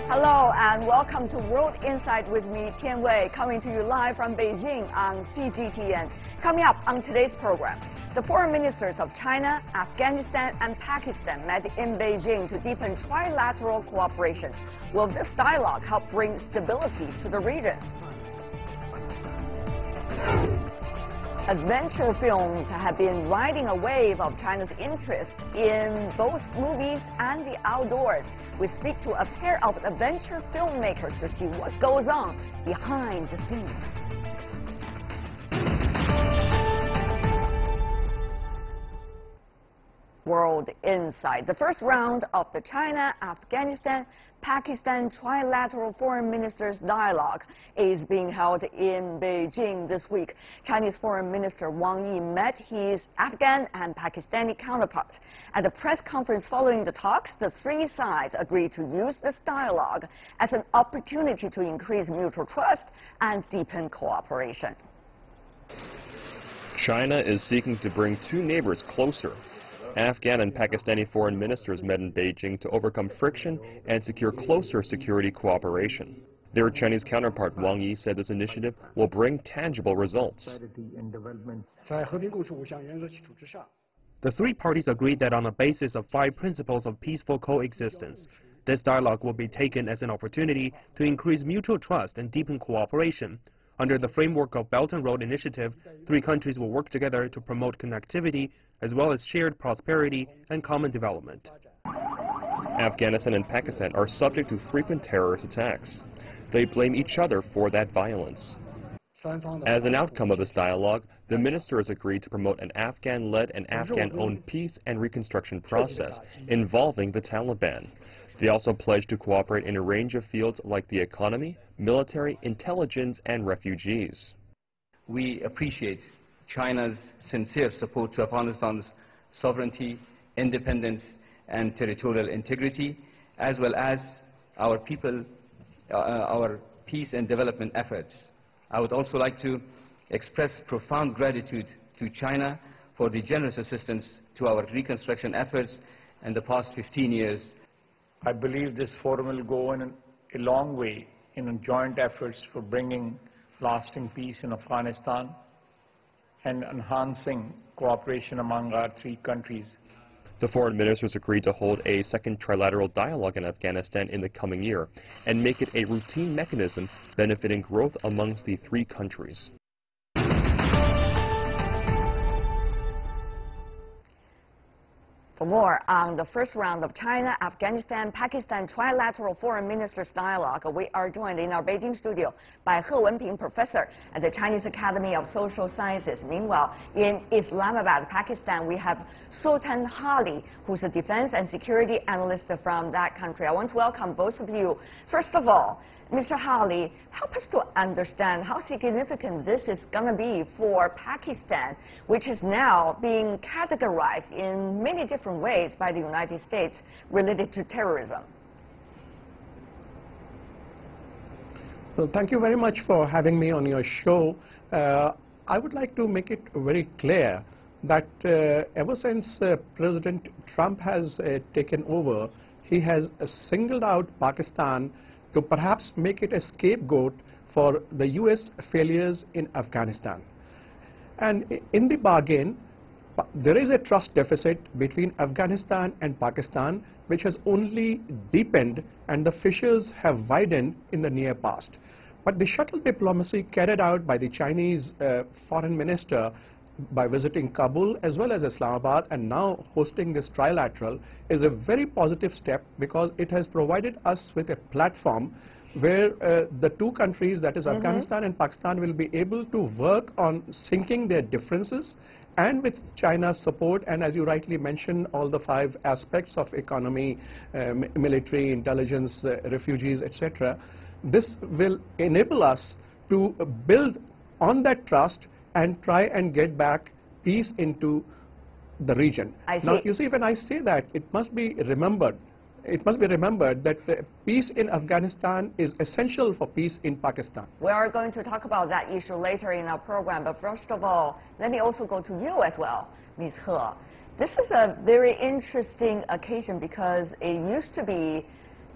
Hello and welcome to World Insight with me, Tian Wei, coming to you live from Beijing on CGTN. Coming up on today's program, the foreign ministers of China, Afghanistan and Pakistan met in Beijing to deepen trilateral cooperation. Will this dialogue help bring stability to the region? Adventure films have been riding a wave of China's interest in both movies and the outdoors. We speak to a pair of adventure filmmakers to see what goes on behind the scenes. World Insight. The first round of the China-Afghanistan-Pakistan Trilateral Foreign Ministers Dialogue is being held in Beijing this week. Chinese Foreign Minister Wang Yi met his Afghan and Pakistani counterparts. At the press conference following the talks, the three sides agreed to use this dialogue as an opportunity to increase mutual trust and deepen cooperation. China is seeking to bring two neighbors closer. Afghan and Pakistani foreign ministers met in Beijing to overcome friction and secure closer security cooperation. Their Chinese counterpart Wang Yi said this initiative will bring tangible results. The three parties agreed that on the basis of 5 principles of peaceful coexistence, this dialogue will be taken as an opportunity to increase mutual trust and deepen cooperation. Under the framework of Belt and Road Initiative, 3 countries will work together to promote connectivity as well as shared prosperity and common development. Afghanistan and Pakistan are subject to frequent terrorist attacks. They blame each other for that violence. As an outcome of this dialogue, the ministers agreed to promote an Afghan-led and Afghan-owned peace and reconstruction process involving the Taliban. They also pledged to cooperate in a range of fields like the economy, military, intelligence, and refugees. We appreciate China's sincere support to Afghanistan's sovereignty, independence, and territorial integrity, as well as our peace and development efforts. I would also like to express profound gratitude to China for the generous assistance to our reconstruction efforts in the past 15 years. I believe this forum will go a long way in joint efforts for bringing lasting peace in Afghanistan and enhancing cooperation among our 3 countries. The foreign ministers agreed to hold a second trilateral dialogue in Afghanistan in the coming year and make it a routine mechanism benefiting growth amongst the 3 countries. For more on the first round of China-Afghanistan-Pakistan Trilateral Foreign Ministers Dialogue, we are joined in our Beijing studio by He Wenping, professor at the Chinese Academy of Social Sciences. Meanwhile, in Islamabad, Pakistan, we have Sultan Hali, who's a defense and security analyst from that country. I want to welcome both of you. First of all, Mr. Hali, help us to understand how significant this is going to be for Pakistan, which is now being categorized in many different ways by the United States related to terrorism. Well, thank you very much for having me on your show. I would like to make it very clear that ever since President Trump has taken over, he has singled out Pakistan to perhaps make it a scapegoat for the U.S. failures in Afghanistan. And in the bargain, there is a trust deficit between Afghanistan and Pakistan, which has only deepened, and the fissures have widened in the near past. But the shuttle diplomacy carried out by the Chinese foreign minister by visiting Kabul as well as Islamabad and now hosting this trilateral is a very positive step, because it has provided us with a platform where the 2 countries, that is Afghanistan and Pakistan, will be able to work on sinking their differences, and with China's support, and as you rightly mentioned, all the 5 aspects of economy, military, intelligence, refugees, etc. This will enable us to build on that trust and try and get back peace into the region. Now, you see, when I say that, it must be remembered that peace in Afghanistan is essential for peace in Pakistan. We are going to talk about that issue later in our program, but first of all, let me also go to you as well, Ms. He. This is a very interesting occasion because it used to be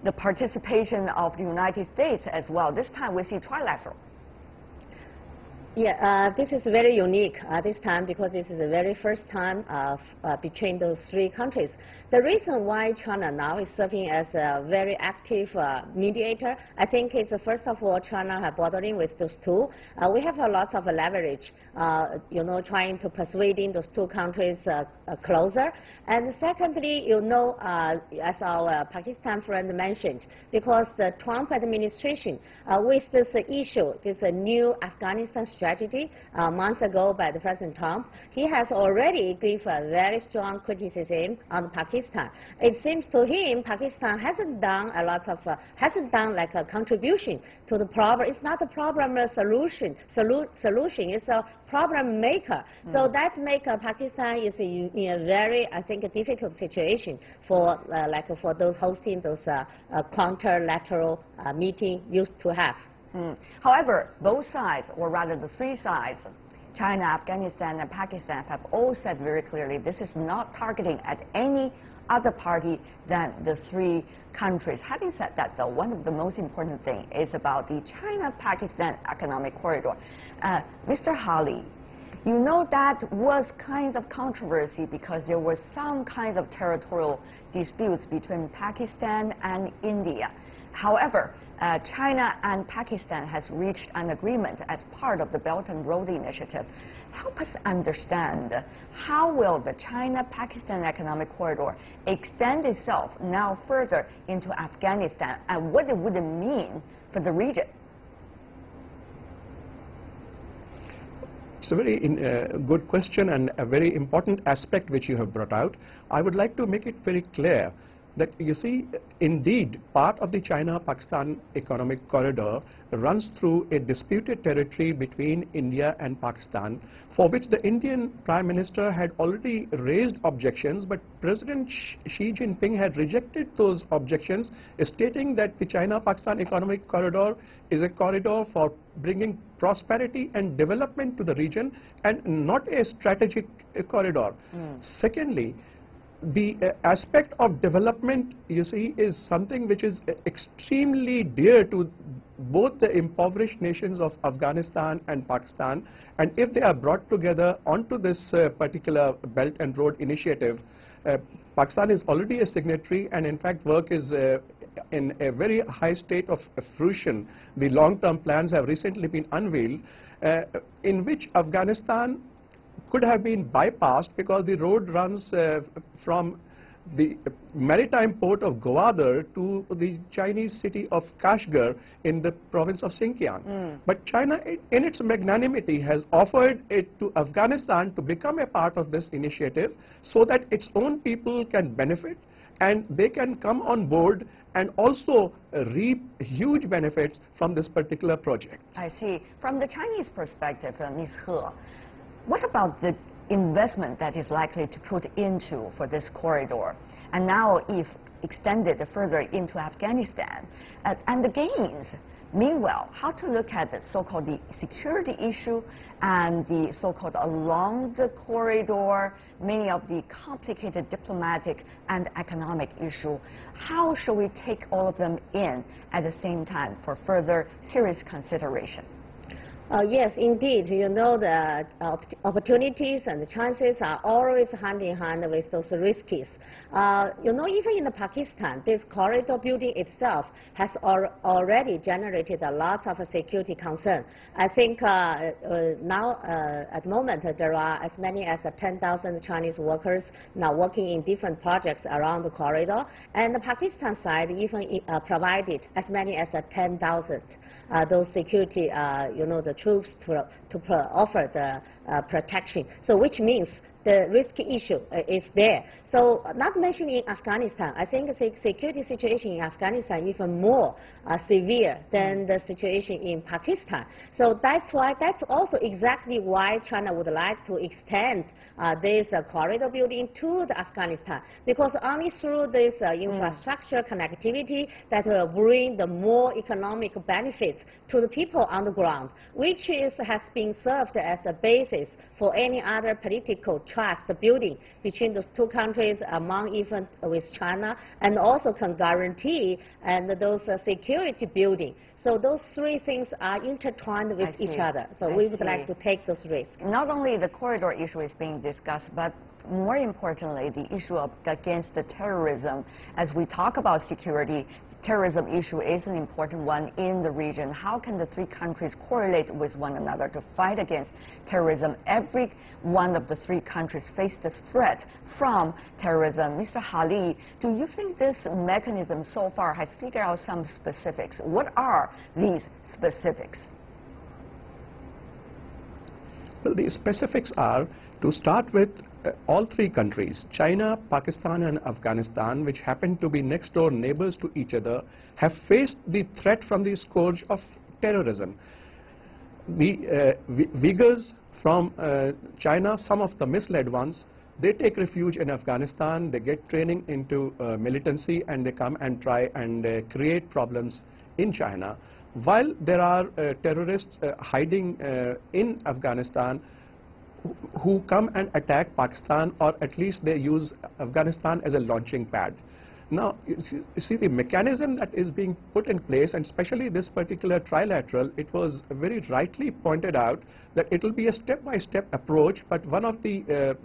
the participation of the United States as well. This time we see trilateral. Yeah, this is very unique this time because this is the very first time between those three countries. The reason why China now is serving as a very active mediator, I think it's first of all China have bordering with those two. We have a lot of leverage, trying to persuading those two countries closer. And secondly, as our Pakistan friend mentioned, because the Trump administration with this issue, this new Afghanistan strategy months ago by the President Trump, he has already given a very strong criticism on Pakistan. It seems to him Pakistan hasn't done a lot of, hasn't done like a contribution to the problem. It's not a problem solution. It's a problem maker. So that makes Pakistan is in a very, I think, a difficult situation for for those hosting those quadrilateral meeting used to have. However, both sides, or rather the three sides, China, Afghanistan, and Pakistan, have all said very clearly this is not targeting at any other party than the three countries. Having said that, though, one of the most important things is about the China-Pakistan economic corridor. Mr. Hali, you know that was kind of controversy because there were some kinds of territorial disputes between Pakistan and India. However, China and Pakistan has reached an agreement as part of the Belt and Road Initiative. Help us understand how will the China-Pakistan economic corridor extend itself now further into Afghanistan, and what it would mean for the region? It's a very good question and a very important aspect which you have brought out. I would like to make it very clear that, you see, indeed, part of the China-Pakistan economic corridor runs through a disputed territory between India and Pakistan, for which the Indian Prime Minister had already raised objections, but President Xi Jinping had rejected those objections, stating that the China-Pakistan economic corridor is a corridor for bringing prosperity and development to the region and not a strategic corridor. Secondly, the aspect of development, you see, is something which is extremely dear to both the impoverished nations of Afghanistan and Pakistan, and if they are brought together onto this particular Belt and Road Initiative, Pakistan is already a signatory, and in fact work is in a very high state of fruition. The long-term plans have recently been unveiled, in which Afghanistan could have been bypassed because the road runs from the maritime port of Gwadar to the Chinese city of Kashgar in the province of Xinjiang. But China, in its magnanimity, has offered it to Afghanistan to become a part of this initiative so that its own people can benefit and they can come on board and also reap huge benefits from this particular project. I see. From the Chinese perspective, Ms. He, what about the investment that is likely to put into for this corridor? And now if extended further into Afghanistan, and the gains. Meanwhile, how to look at the so-called the security issue and the so-called along the corridor, many of the complicated diplomatic and economic issue. How shall we take all of them in at the same time for further serious consideration? Yes, indeed. You know, the opportunities and the chances are always hand in hand with those risks. You know, even in Pakistan, this corridor building itself has already generated a lot of security concern. I think now, at the moment, there are as many as 10,000 Chinese workers now working in different projects around the corridor, and the Pakistan side even provided as many as 10,000 those security, you know, the troops to offer the protection. So which means the risk issue is there. So not mentioning Afghanistan, I think the security situation in Afghanistan is even more severe than the situation in Pakistan. So that's why, that's also exactly why China would like to extend this corridor building to the Afghanistan, because only through this infrastructure connectivity that will bring the more economic benefits to the people on the ground, which has been served as a basis for any other political trust building between those two countries, among even with China, and also can guarantee and those security building. So those three things are intertwined with each other. So we would like to take those risks. Not only the corridor issue is being discussed, but more importantly, the issue of against the terrorism. As we talk about security, terrorism issue is an important one in the region. How can the three countries correlate with one another to fight against terrorism? Every one of the three countries face the threat from terrorism. Mr. Hali, do you think this mechanism so far has figured out some specifics? What are these specifics? Well, the specifics are, to start with, all three countries, China, Pakistan and Afghanistan, which happen to be next door neighbors to each other, have faced the threat from the scourge of terrorism. The Uyghurs from China, some of the misled ones, they take refuge in Afghanistan, they get training into militancy, and they come and try and create problems in China. While there are terrorists hiding in Afghanistan who come and attack Pakistan, or at least they use Afghanistan as a launching pad. Now, you see the mechanism that is being put in place, and especially this particular trilateral, it was very rightly pointed out that it will be a step-by-step approach, but one of the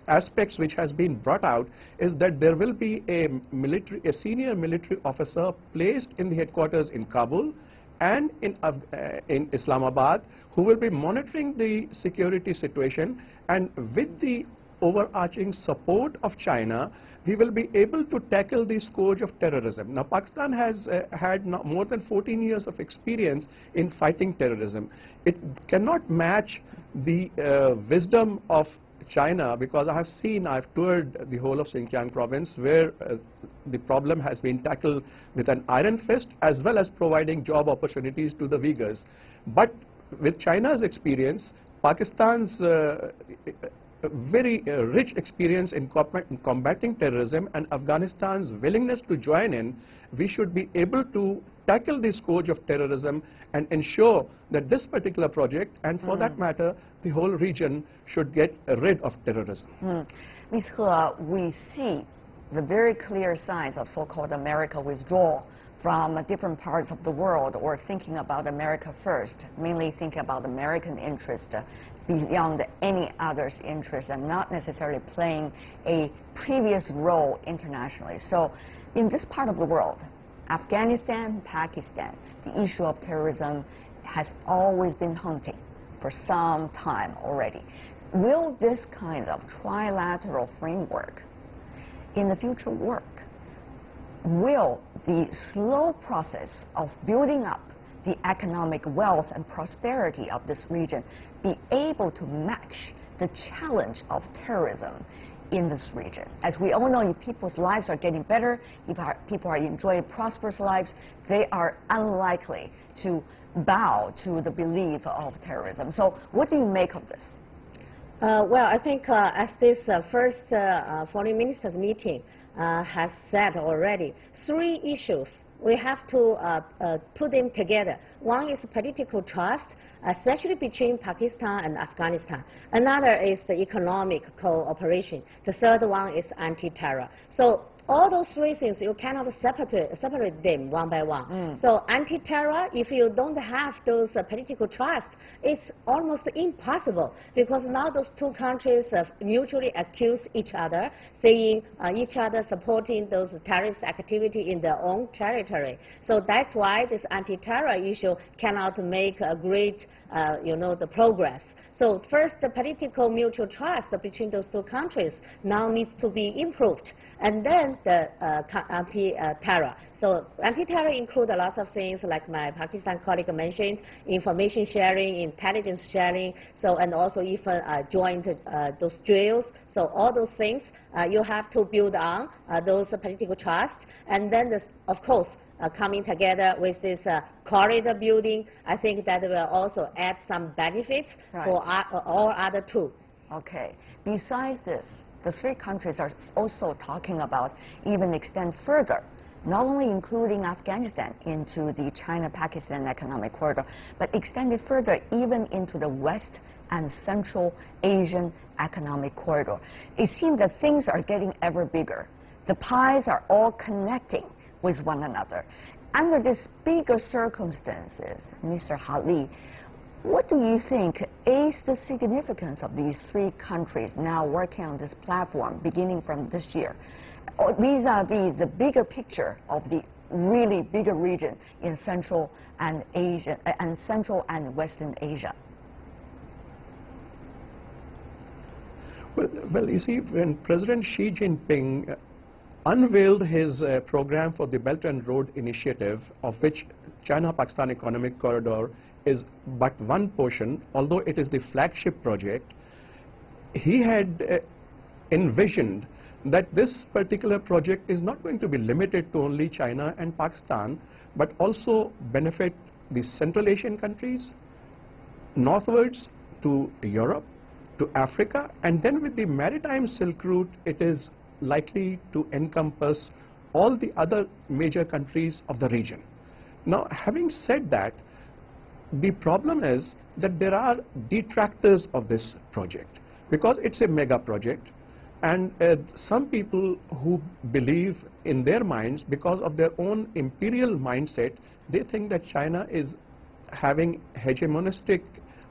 aspects which has been brought out is that there will be a senior military officer placed in the headquarters in Kabul and in Islamabad, who will be monitoring the security situation, and with the overarching support of China, we will be able to tackle the scourge of terrorism. Now, Pakistan has had more than 14 years of experience in fighting terrorism. It cannot match the wisdom of China, because I've toured the whole of Xinjiang province, where the problem has been tackled with an iron fist, as well as providing job opportunities to the Uyghurs. But with China's experience, Pakistan's very rich experience in combating terrorism, and Afghanistan's willingness to join in, we should be able to tackle the scourge of terrorism and ensure that this particular project, and for that matter, the whole region, should get rid of terrorism. Ms. He, we see the very clear signs of so-called America withdrawal from different parts of the world, or thinking about America first, mainly thinking about American interest beyond any other's interest, and not necessarily playing a previous role internationally. So in this part of the world, Afghanistan, Pakistan, the issue of terrorism has always been haunting for some time already. Will this kind of trilateral framework in the future work? Will the slow process of building up the economic wealth and prosperity of this region be able to match the challenge of terrorism in this region? As we all know, if people's lives are getting better, if people are enjoying prosperous lives, they are unlikely to bow to the belief of terrorism. So what do you make of this? Well, I think as this first foreign ministers meeting has said already, three issues we have to put them together. One is political trust, especially between Pakistan and Afghanistan. Another is the economic cooperation. The third one is anti-terror. So all those three things, you cannot separate them one by one. So anti-terror, if you don't have those political trust, it's almost impossible, because now those two countries mutually accuse each other, saying each other supporting those terrorist activity in their own territory. So that's why this anti-terror issue cannot make a great, the progress. So first, the political mutual trust between those two countries now needs to be improved. And then the anti-terror. So anti-terror includes a lot of things, like my Pakistan colleague mentioned, information sharing, intelligence sharing, so, and also even joint those drills. So all those things, you have to build on those political trust. And then, of course, coming together with this corridor building, I think that will also add some benefits for all other two. Okay. Besides this, the three countries are also talking about even extend further, not only including Afghanistan into the China-Pakistan economic corridor, but extend it further even into the West and Central Asian Economic Corridor. It seems that things are getting ever bigger. The pies are all connecting with one another. Under these bigger circumstances, Mr. Ha-Li, what do you think is the significance of these three countries now working on this platform beginning from this year, vis-a-vis the bigger picture of the really bigger region in Central and Asia and Central and Western Asia? Well, you see, when President Xi Jinping unveiled his program for the Belt and Road Initiative, of which China-Pakistan Economic Corridor is but one portion, although it is the flagship project, he had envisioned that this particular project is not going to be limited to only China and Pakistan, but also benefit the Central Asian countries, northwards to Europe, to Africa, and then with the maritime Silk Route, it is likely to encompass all the other major countries of the region. Now, having said that, the problem is that there are detractors of this project because it's a mega project, and some people who believe in their minds, because of their own imperial mindset, they think that China is having hegemonistic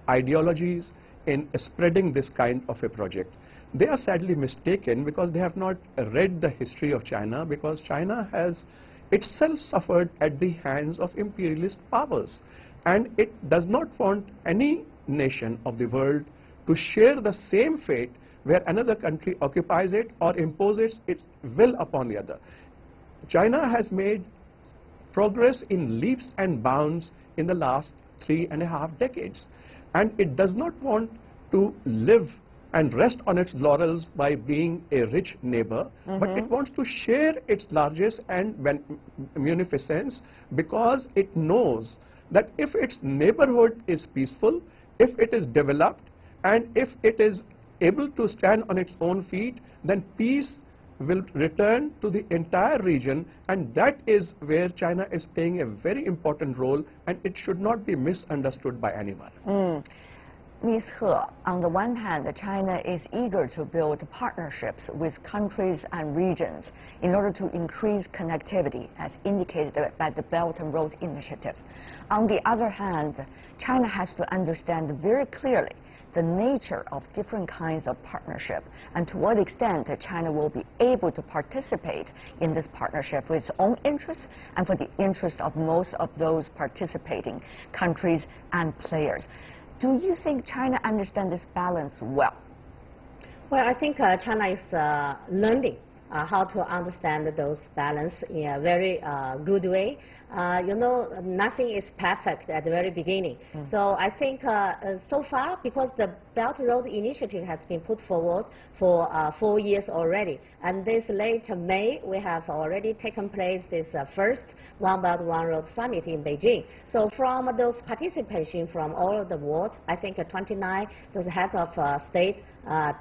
ideologies in spreading this kind of a project. They are sadly mistaken because they have not read the history of China, because China has itself suffered at the hands of imperialist powers, and it does not want any nation of the world to share the same fate where another country occupies it or imposes its will upon the other. China has made progress in leaps and bounds in the last 3.5 decades, and it does not want to live and rest on its laurels by being a rich neighbor, but it wants to share its largesse and munificence, because it knows that if its neighborhood is peaceful, if it is developed, and if it is able to stand on its own feet, then peace will return to the entire region, and that is where China is playing a very important role, and it should not be misunderstood by anyone. Ms. He, on the one hand, China is eager to build partnerships with countries and regions in order to increase connectivity, as indicated by the Belt and Road Initiative. On the other hand, China has to understand very clearly the nature of different kinds of partnership and to what extent China will be able to participate in this partnership for its own interests and for the interests of most of those participating countries and players. Do you think China understands this balance well? Well, I think China is learning how to understand those balance in a very good way. You know, nothing is perfect at the very beginning. So I think so far, because the Belt Road Initiative has been put forward for 4 years already, and this late May, we have already taken place this first One Belt, One Road Summit in Beijing. So from those participation from all over the world, I think 29 those heads of state,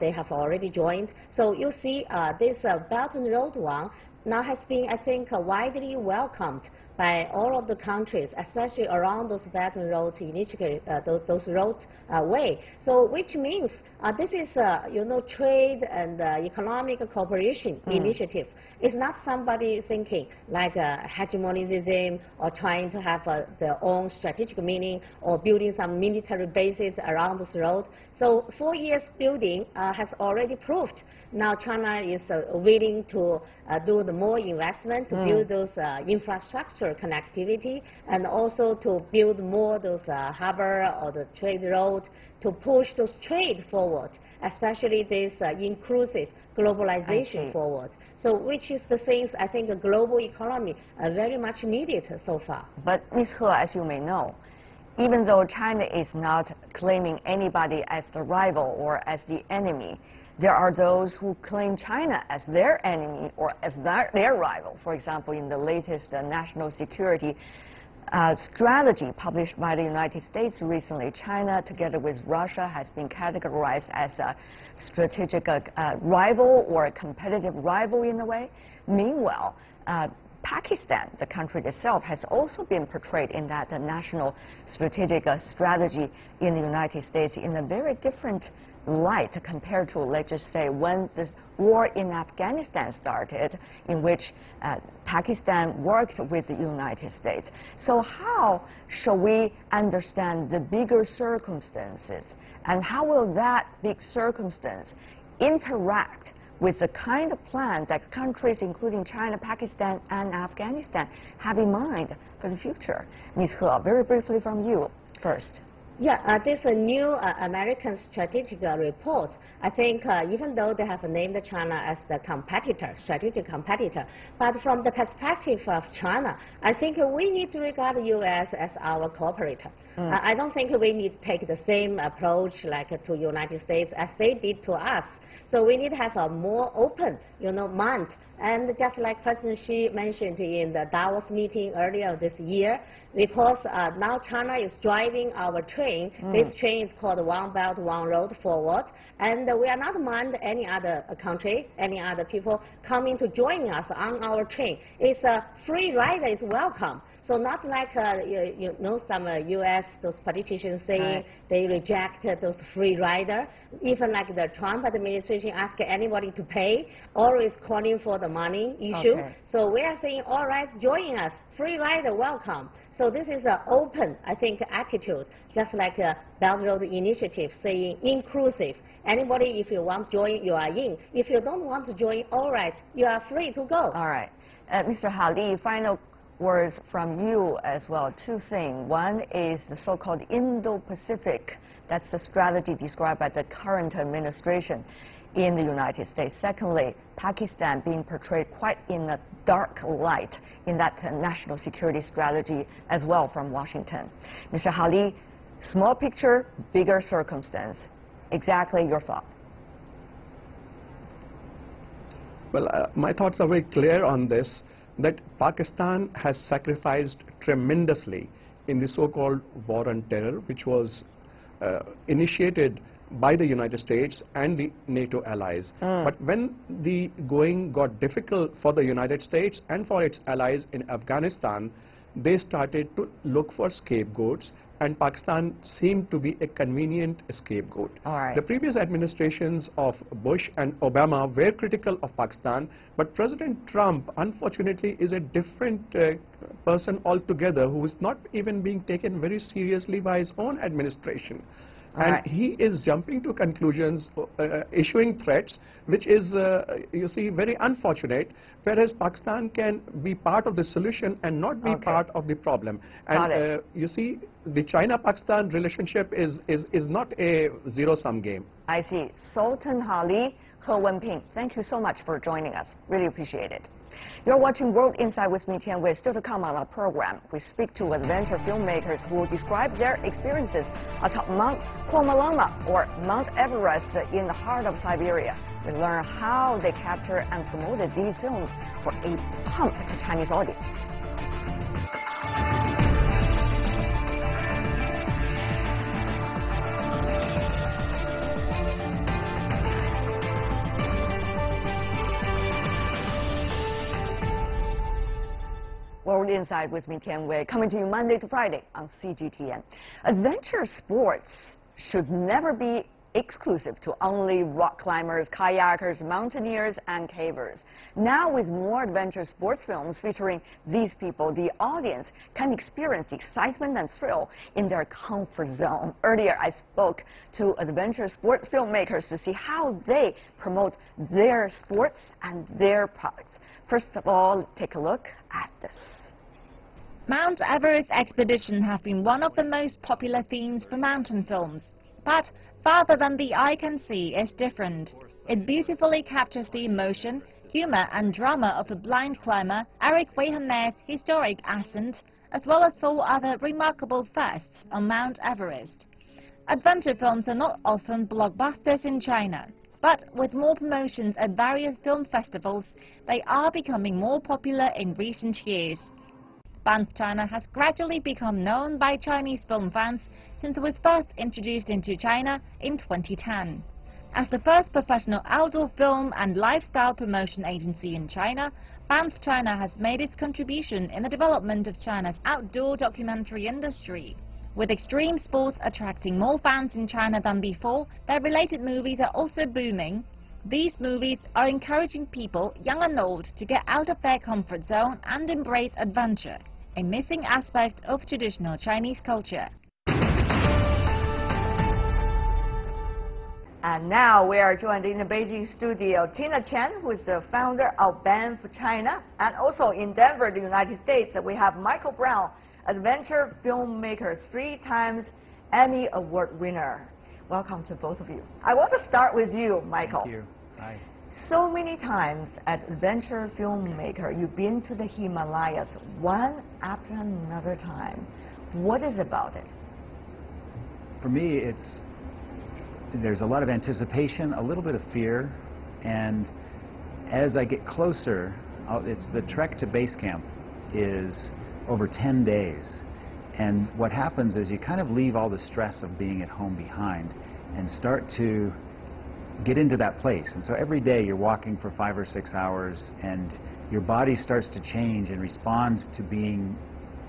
they have already joined. So you see this Belt and Road one now has been, I think, widely welcomed by all of the countries, especially around those Belt and Road initiative, those road way. So which means this is, you know, trade and economic cooperation initiative. It's not somebody thinking like hegemonism or trying to have their own strategic meaning or building some military bases around this road. So 4 years building has already proved now China is willing to do the more investment to build those infrastructure connectivity, and also to build more those harbor or the trade road to push those trade forward, especially this inclusive globalization forward. So which is the things I think a global economy very much needed so far. But Ms. He, as you may know, even though China is not claiming anybody as the rival or as the enemy, there are those who claim China as their enemy or as their rival. For example, in the latest national security strategy published by the United States recently, China, together with Russia, has been categorized as a strategic rival or a competitive rival in a way. Meanwhile, Pakistan, the country itself, has also been portrayed in that national strategic strategy in the United States in a very different light compared to, let's just say, when this war in Afghanistan started, in which Pakistan worked with the United States. So how shall we understand the bigger circumstances, and how will that big circumstance interact with the kind of plan that countries including China, Pakistan and Afghanistan have in mind for the future? Ms. He, very briefly from you first. Yeah, this new American strategic report, I think even though they have named China as the competitor, strategic competitor, but from the perspective of China, I think we need to regard the U.S. as our cooperator. I don't think we need to take the same approach like to United States as they did to us. So we need to have a more open, mind. And just like President Xi mentioned in the Davos meeting earlier this year, because now China is driving our train. This train is called One Belt, One Road Forward. And we are not mind any other country, any other people coming to join us on our train. It's a free rider is welcome. So not like, some U.S., those politicians saying they reject those free rider. Even like the Trump administration ask anybody to pay, always calling for the money issue. So we are saying, all right, join us, free rider, welcome. So this is an open, I think, attitude, just like the Belt Road Initiative saying inclusive. Anybody, if you want to join, you are in. If you don't want to join, all right, you are free to go. All right. Mr. Hali, final words from you as well. Two things. One is the so-called Indo-Pacific. That's the strategy described by the current administration in the United States. Secondly, Pakistan being portrayed quite in a dark light in that national security strategy as well from Washington. Mr. Hali, small picture, bigger circumstance. Exactly your thought. Well, my thoughts are very clear on this, that Pakistan has sacrificed tremendously in the so-called war on terror, which was initiated by the United States and the NATO allies. But when the going got difficult for the United States and for its allies in Afghanistan, they started to look for scapegoats, and Pakistan seemed to be a convenient scapegoat. The previous administrations of Bush and Obama were critical of Pakistan, but President Trump, unfortunately, is a different person altogether, who is not even being taken very seriously by his own administration. And he is jumping to conclusions, issuing threats, which is, you see, very unfortunate, whereas Pakistan can be part of the solution and not be part of the problem. And you see, the China-Pakistan relationship is not a zero-sum game. I see. Sultan Hali, He Wenping, thank you so much for joining us. Really appreciate it. You're watching World Insight with me, Tian Wei. Still to come on our program, we speak to adventure filmmakers who will describe their experiences atop Mount Komalama, or Mount Everest, in the heart of Siberia. We learn how they captured and promoted these films for a pumped Chinese audience. World Insight with me, Tian Wei, coming to you Monday to Friday on CGTN. Adventure sports should never be exclusive to only rock climbers, kayakers, mountaineers, and cavers. Now, with more adventure sports films featuring these people, the audience can experience the excitement and thrill in their comfort zone. Earlier, I spoke to adventure sports filmmakers to see how they promote their sports and their products. First of all, take a look at this. Mount Everest expedition have been one of the most popular themes for mountain films. But farther than the eye can see is different. It beautifully captures the emotion, humor and drama of a blind climber, Eric Weihenmaier's historic ascent, as well as 4 other remarkable firsts on Mount Everest. Adventure films are not often blockbusters in China, but with more promotions at various film festivals, they are becoming more popular in recent years. Banff China has gradually become known by Chinese film fans since it was first introduced into China in 2010. As the first professional outdoor film and lifestyle promotion agency in China, Banff China has made its contribution in the development of China's outdoor documentary industry. With extreme sports attracting more fans in China than before, their related movies are also booming. These movies are encouraging people, young and old, to get out of their comfort zone and embrace adventure, a missing aspect of traditional Chinese culture. And now we are joined in the Beijing studio, Tina Chen, who is the founder of Banff China, and also in Denver, the United States, we have Michael Brown, adventure filmmaker, 3 times Emmy Award winner. Welcome to both of you. I want to start with you, Michael. Thank you. Hi. So many times as adventure filmmaker, you've been to the Himalayas one after another time. What is about it? For me, there's a lot of anticipation, a little bit of fear, and as I get closer, the trek to base camp is over 10 days. And what happens is you kind of leave all the stress of being at home behind and start to get into that place. And so every day you're walking for 5 or 6 hours and your body starts to change and respond to being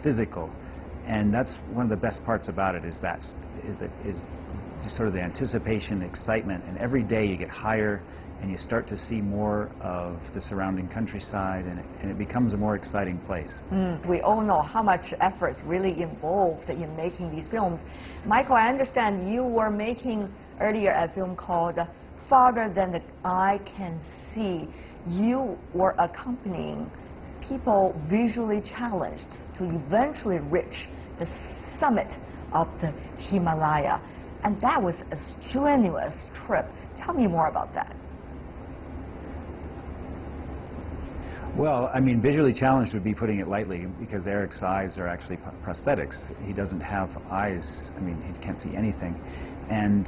physical. And that's one of the best parts about it is just sort of the anticipation, excitement, and every day you get higher and you start to see more of the surrounding countryside, and it becomes a more exciting place. We all know how much effort is really involved in making these films. Michael, I understand you were making earlier a film called Farther Than the Eye Can See. You were accompanying people visually challenged to eventually reach the summit of the Himalaya. And that was a strenuous trip. Tell me more about that. Well, I mean, visually challenged would be putting it lightly, because Eric's eyes are actually prosthetics. He doesn't have eyes. I mean, he can't see anything. And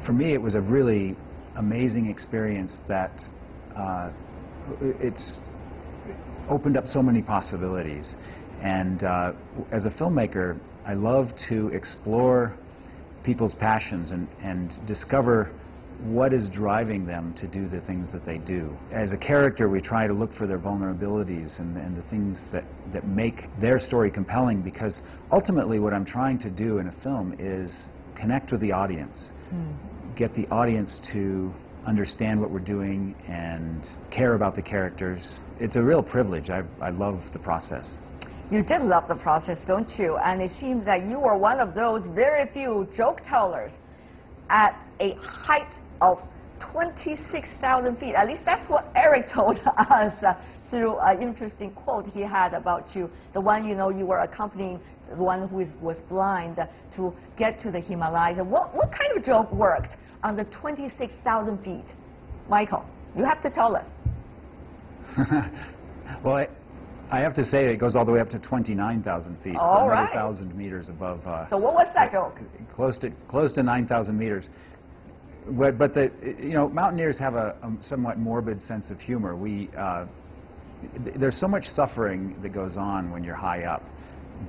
for me, it was a really amazing experience that it's opened up so many possibilities. And as a filmmaker, I love to explore people's passions and discover what is driving them to do the things that they do. As a character, we try to look for their vulnerabilities and the things that make their story compelling, because ultimately what I'm trying to do in a film is connect with the audience, get the audience to understand what we're doing and care about the characters. It's a real privilege. I love the process. You did love the process, don't you? And it seems that you were one of those very few joke tellers at a height of 26,000 feet. At least that's what Eric told us through an interesting quote he had about you. The one, you know, you were accompanying the one who was blind to get to the Himalayas. What kind of joke worked on the 26,000 feet? Michael, you have to tell us. Well, I have to say it goes all the way up to 29,000 feet, so another 1,000 meters above. So what was that joke? Close to 9,000 meters. But you know, mountaineers have a somewhat morbid sense of humor. There's so much suffering that goes on when you're high up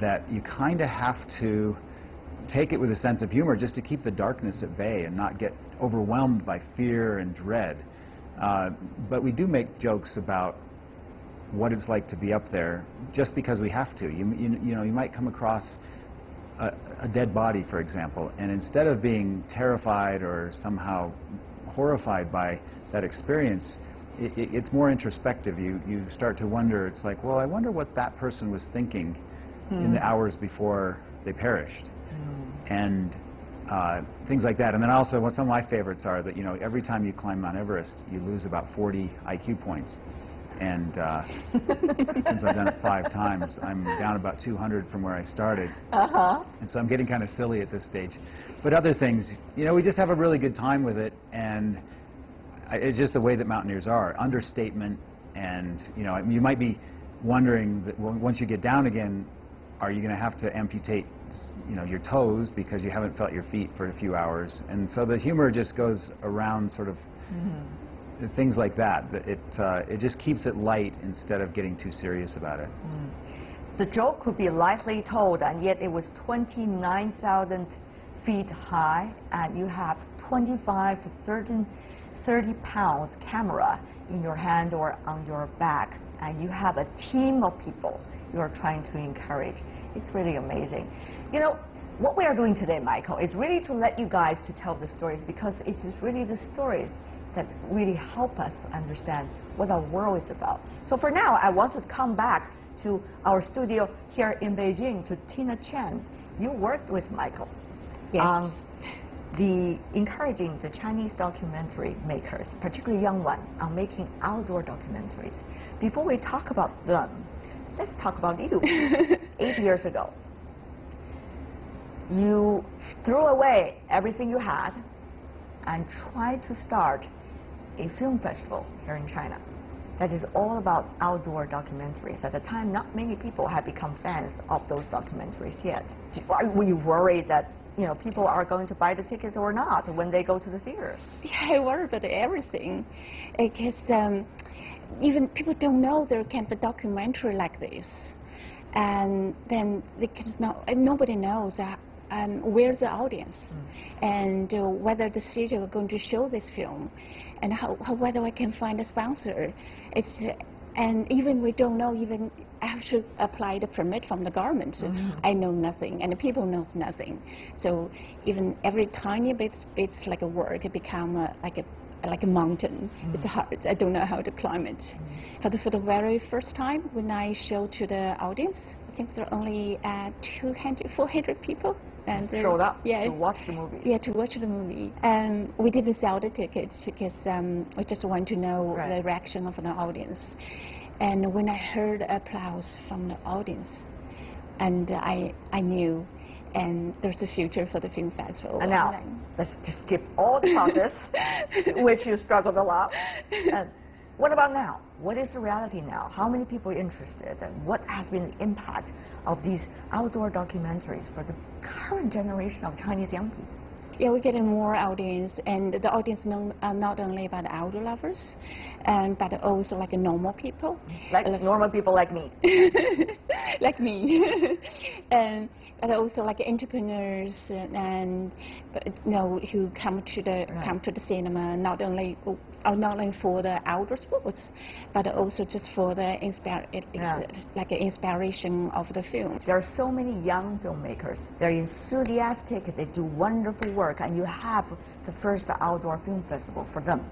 that you kind of have to take it with a sense of humor just to keep the darkness at bay and not get overwhelmed by fear and dread. But we do make jokes about what it's like to be up there just because we have to. You know, you might come across a dead body, for example, and instead of being terrified or somehow horrified by that experience, it's more introspective. You start to wonder, it's like, well, I wonder what that person was thinking in the hours before they perished. And things like that. And then also, some of my favorites are that, you know, every time you climb Mount Everest, you lose about 40 IQ points. And since I've done it 5 times, I'm down about 200 from where I started. And so I'm getting kind of silly at this stage. But other things, you know, we just have a really good time with it, and it's just the way that mountaineers are. Understatement, and, you know, you might be wondering that once you get down again, are you going to have to amputate, you know, your toes because you haven't felt your feet for a few hours? And so the humor just goes around sort of things like that. It just keeps it light instead of getting too serious about it. The joke could be lightly told, and yet it was 29,000 feet high, and you have 25 to 30 pounds camera in your hand or on your back, and you have a team of people you are trying to encourage. It's really amazing. You know, what we are doing today, Michael, is really to let you guys to tell the stories, because it is really the stories that really help us to understand what our world is about. So for now, I want to come back to our studio here in Beijing, to Tina Chen. You worked with Michael on encouraging the Chinese documentary makers, particularly young ones, on making outdoor documentaries. Before we talk about them, let's talk about you. 8 years ago, you threw away everything you had and tried to start a film festival here in China that is all about outdoor documentaries. At the time, not many people had become fans of those documentaries yet. Were you worried that, you know, people are going to buy the tickets or not when they go to the theaters? Yeah, I worry about everything, because even people don't know there can be a documentary like this, and then nobody knows where's the audience, and whether the studio are going to show this film, and whether I can find a sponsor. And even we don't know, even I have to apply the permit from the government. I know nothing, and the people knows nothing. So even every tiny bits like a work, it become like a mountain. It's hard. I don't know how to climb it. For the very first time, when I showed to the audience, I think there are only 400 people. And showed up to watch the movie. Yeah, to watch the movie. We didn't sell the tickets because we just want to know the reaction of the audience. And when I heard applause from the audience, and I knew, and there's a future for the film festival. And now, let's just skip all the process, which you struggled a lot. What about now? What is the reality now? How many people are interested? And what has been the impact of these outdoor documentaries for the current generation of Chinese young people? Yeah, we're getting more audience, and the audience not only about outdoor lovers, but also like normal people. Like normal people like me. Like me. But also like entrepreneurs and who come to the cinema not only for the outdoor sports, but also just for the inspiration of the film. There are so many young filmmakers. They're enthusiastic. They do wonderful work, and you have the first outdoor film festival for them.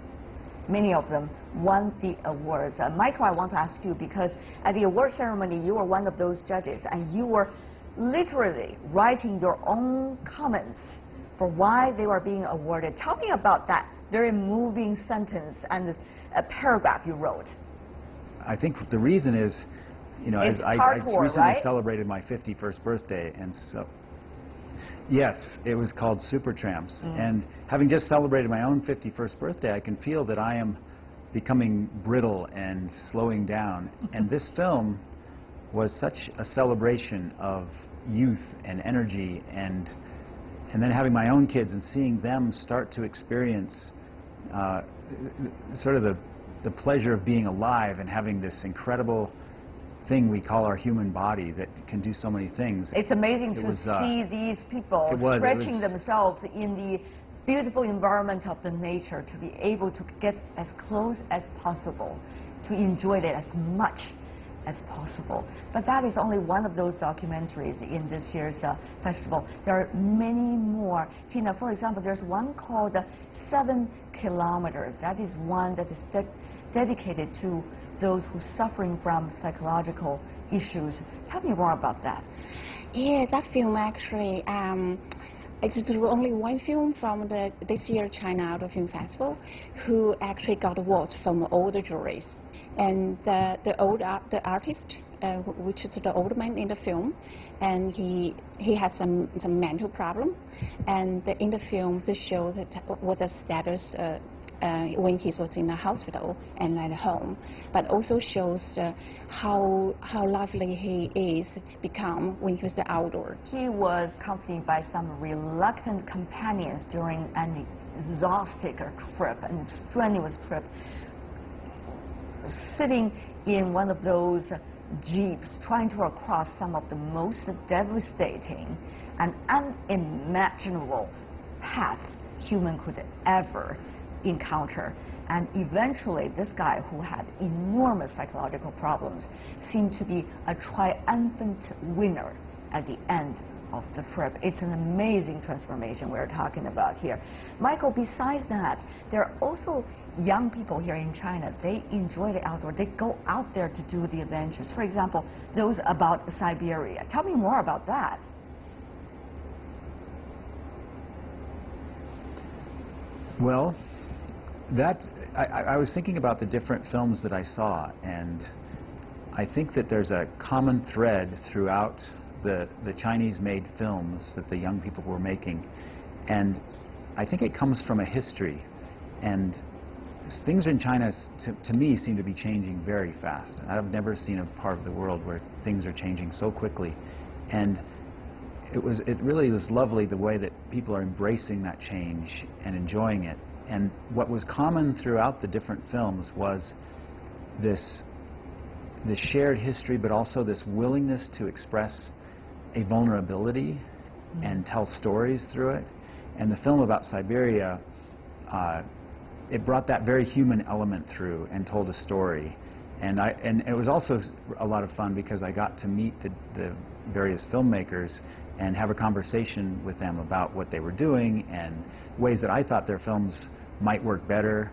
Many of them won the awards. Michael, I want to ask you, because at the award ceremony, you were one of those judges, and you were literally writing your own comments for why they were being awarded. Tell me about that very moving sentence and a paragraph you wrote. I think the reason is, you know, it's I recently celebrated my 51st birthday, and so yes, it was called Supertramps. And having just celebrated my own 51st birthday, I can feel that I am becoming brittle and slowing down. And this film was such a celebration of youth and energy, and then having my own kids and seeing them start to experience sort of the pleasure of being alive and having this incredible thing we call our human body that can do so many things. It's amazing to see these people stretching themselves in the beautiful environment of the nature, to be able to get as close as possible, to enjoy it as much as possible. But that is only one of those documentaries in this year's festival. There are many more. Tina, for example, there's one called 7 Kilometers. That is one that is dedicated to those who are suffering from psychological issues. Tell me more about that. Yeah, that film actually, it's only one film from this year China Outdoor Film Festival who actually got awards from all the juries. And the artist, which is the old man in the film, and he has some mental problem, and in the film they show what the status when he was in the hospital and at home, but also shows how lovely he is become when he was outdoor. He was accompanied by some reluctant companions during an exhausting trip, an strenuous trip, sitting in one of those jeeps trying to cross some of the most devastating and unimaginable paths human could ever encounter. And eventually, this guy who had enormous psychological problems seemed to be a triumphant winner at the end of the trip. It's an amazing transformation we're talking about here. Michael, besides that, there are also young people here in China. They enjoy the outdoor. They go out there to do the adventures. For example, those about Siberia. Tell me more about that. Well, I was thinking about the different films that I saw, and I think that there's a common thread throughout the Chinese-made films that the young people were making, and I think it comes from a history, and things in China, to me, seem to be changing very fast. I've never seen a part of the world where things are changing so quickly, and it really was lovely the way that people are embracing that change and enjoying it. And what was common throughout the different films was this shared history, but also this willingness to express a vulnerability and tell stories through it. And the film about Siberia, it brought that very human element through and told a story. And it was also a lot of fun because I got to meet the various filmmakers and have a conversation with them about what they were doing and ways that I thought their films might work better,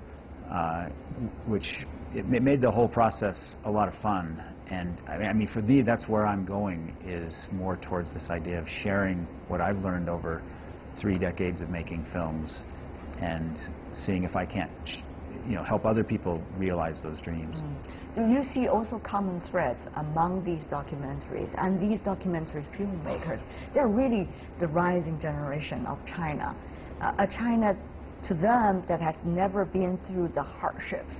which it made the whole process a lot of fun. And I mean, for me, that's where I'm going, is more towards this idea of sharing what I've learned over 3 decades of making films and seeing if I can't, help other people realize those dreams. Do you see also common threads among these documentaries and these documentary filmmakers? They're really the rising generation of China, a China to them that has never been through the hardships,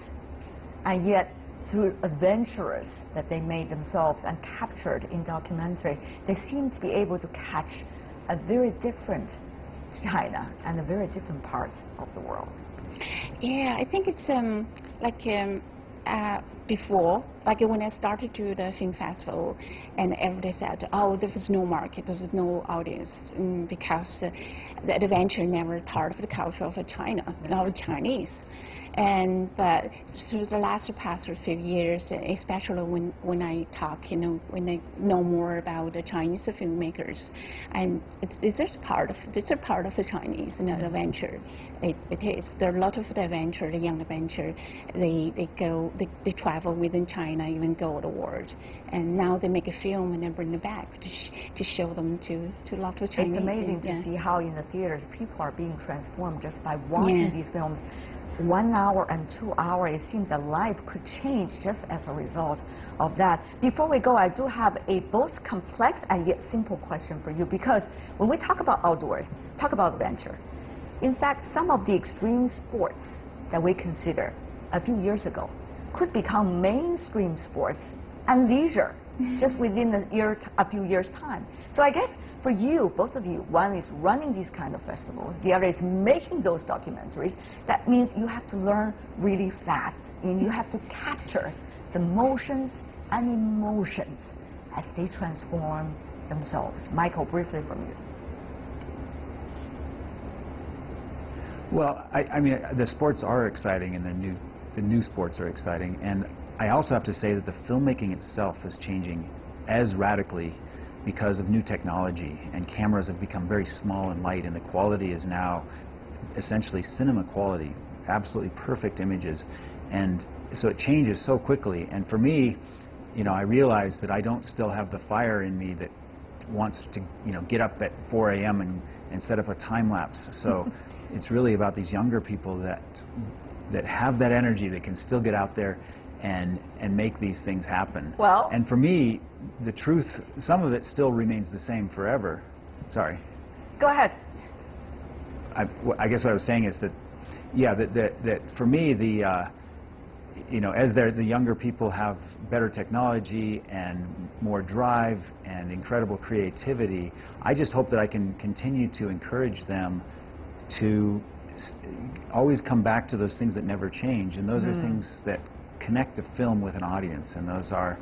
and yet through adventures that they made themselves and captured in documentary, they seem to be able to catch a very different China and a very different parts of the world. Yeah, I think it's before, like when I started to do the film festival, and everybody said, oh, there was no market, there was no audience, because the adventure never part of the culture of China, of Chinese. But through the past few years, especially when I talk, when I know more about the Chinese filmmakers, and it's a part of the Chinese adventure. It is. There are a lot of the adventure, the young adventure. They travel within China, even go to the world, and now they make a film and then bring it back to show them to a lot of Chinese. It's amazing to see how in the theaters people are being transformed just by watching these films. 1 hour and 2 hours, it seems that life could change just as a result of that. Before we go, I do have a both complex and yet simple question for you, because when we talk about outdoors, talk about adventure. In fact, some of the extreme sports that we consider a few years ago could become mainstream sports and leisure just within a few years' time. So I guess for you, both of you, one is running these kind of festivals, the other is making those documentaries. That means you have to learn really fast, and you have to capture the motions and emotions as they transform themselves. Michael, briefly from you. Well, I mean, the sports are exciting, and the new sports are exciting, and I also have to say that the filmmaking itself is changing as radically because of new technology, and cameras have become very small and light, and the quality is now essentially cinema quality, absolutely perfect images, and so it changes so quickly. And for me, I realize that I don't still have the fire in me that wants to get up at 4 a.m. and set up a time lapse. So it's really about these younger people that have that energy, that can still get out there and make these things happen. Well, and for me, the truth, some of it still remains the same forever. Sorry. Go ahead. I guess what I was saying is that, yeah, that for me, as the younger people have better technology and more drive and incredible creativity, I just hope that I can continue to encourage them to always come back to those things that never change, and those are things that connect a film with an audience, and those are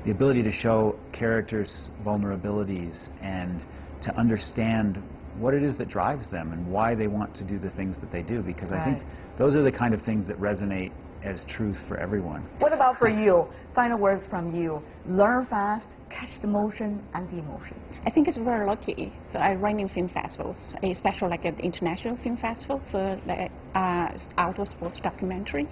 the ability to show characters' vulnerabilities and to understand what it is that drives them and why they want to do the things that they do, because I think those are the kind of things that resonate as truth for everyone. What about for you? Final words from you. Learn fast, catch the motion and the emotions. I think it's very lucky that I run in film festivals, especially like an international film festival for the outdoor sports documentary,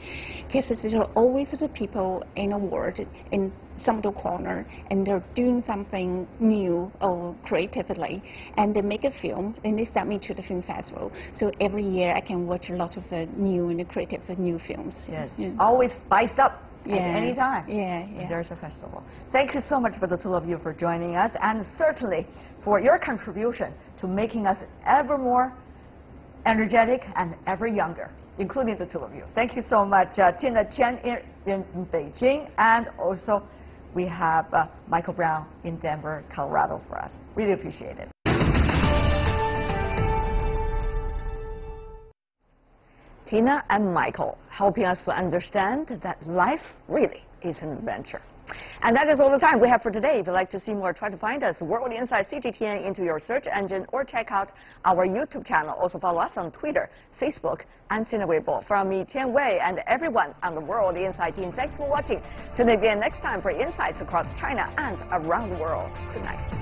because there are always the people in the world in some of the corner, and they're doing something new or creatively, and they make a film, and they send me to the film festival. So every year I can watch a lot of new and creative new films. Yes, always spiced up. At any time. Yeah. There's a festival. Thank you so much for the two of you for joining us, and certainly for your contribution to making us ever more energetic and ever younger, including the two of you. Thank you so much, Tina Chen in Beijing, and also we have Michael Brown in Denver, Colorado for us. Really appreciate it. Tina and Michael helping us to understand that life really is an adventure. And that is all the time we have for today. If you'd like to see more, try to find us World Insight CGTN into your search engine or check out our YouTube channel. Also follow us on Twitter, Facebook, and Sina Weibo. From me, Tian Wei, and everyone on the World Insight team, thanks for watching. Tune in again next time for insights across China and around the world. Good night.